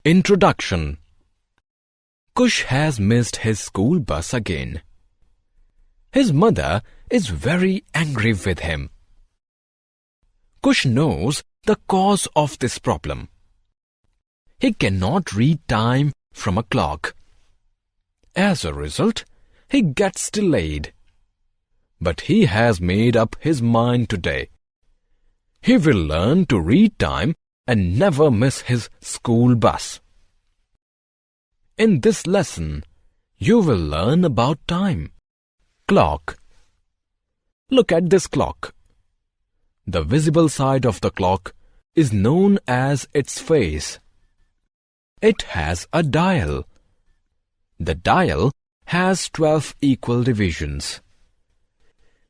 Introduction. Kush has missed his school bus again. His mother is very angry with him. Kush knows the cause of this problem. He cannot read time from a clock. As a result, he gets delayed. But he has made up his mind today. He will learn to read time and never miss his school bus. In this lesson, you will learn about time. Clock. Look at this clock. The visible side of the clock is known as its face. It has a dial. The dial has 12 equal divisions.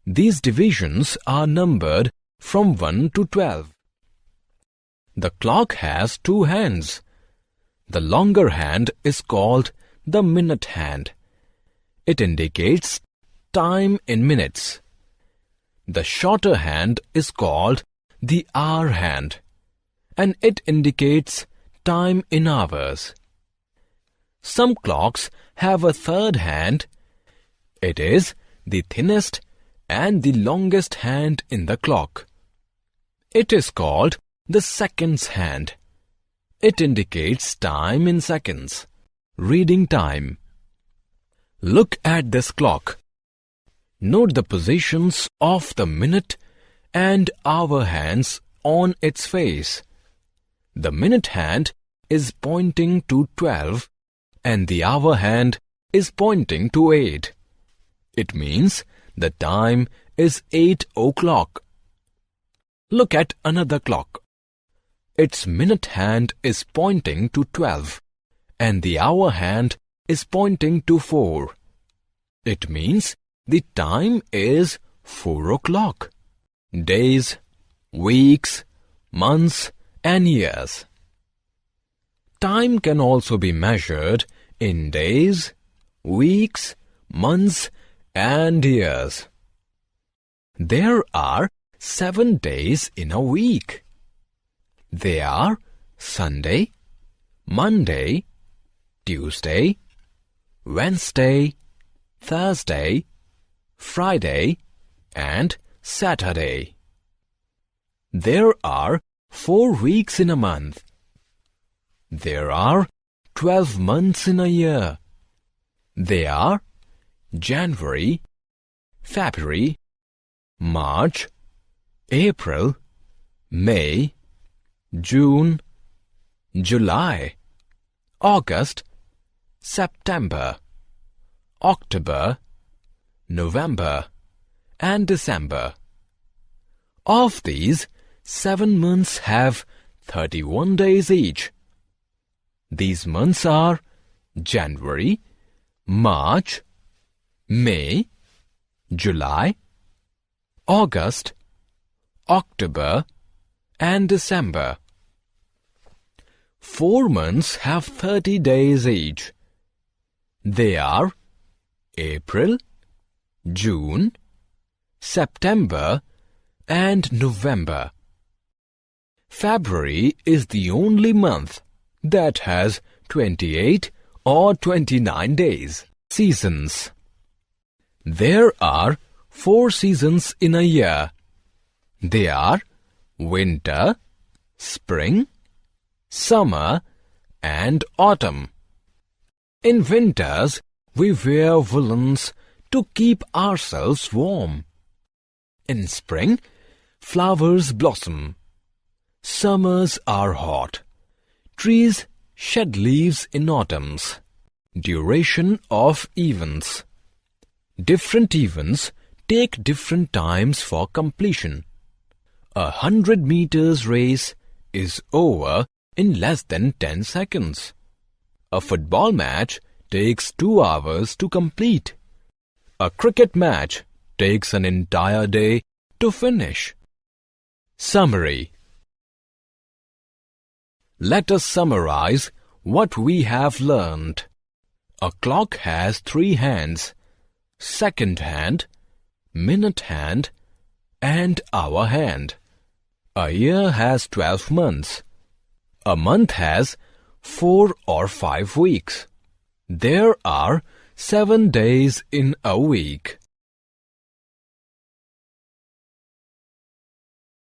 These divisions are numbered from 1 to 12. The clock has two hands. The longer hand is called the minute hand. It indicates time in minutes. The shorter hand is called the hour hand, and it indicates time in hours. Some clocks have a third hand. It is the thinnest and the longest hand in the clock. It is called the seconds hand. It indicates time in seconds, reading time. Look at this clock. Note the positions of the minute and hour hands on its face. The minute hand is pointing to 12 and the hour hand is pointing to 8. It means the time is 8 o'clock. Look at another clock. Its minute hand is pointing to 12 and the hour hand is pointing to 4. It means the time is 4 o'clock. Days, weeks, months and years. Time can also be measured in days, weeks, months and years. There are 7 days in a week. They are Sunday, Monday, Tuesday, Wednesday, Thursday, Friday and Saturday. There are 4 weeks in a month. There are 12 months in a year. They are January, February, March, April, May, June, July, August, September, October, November and December. Of these, 7 months have 31 days each. These months are January, March, May, July, August, October and December. 4 months have 30 days each. They are April, June, September and November. February is the only month that has 28 or 29 days. Seasons. There are 4 seasons in a year. They are winter, spring, summer and autumn. In winters, we wear woolens to keep ourselves warm. In spring, flowers blossom. Summers are hot. Trees shed leaves in autumns. Duration of events. Different events take different times for completion. 100 meters race is over in less than 10 seconds. A football match takes 2 hours to complete. A cricket match takes an entire day to finish. Summary. Let us summarize what we have learned. A clock has 3 hands: second hand, minute hand, and hour hand. A year has 12 months. A month has 4 or 5 weeks. There are 7 days in a week.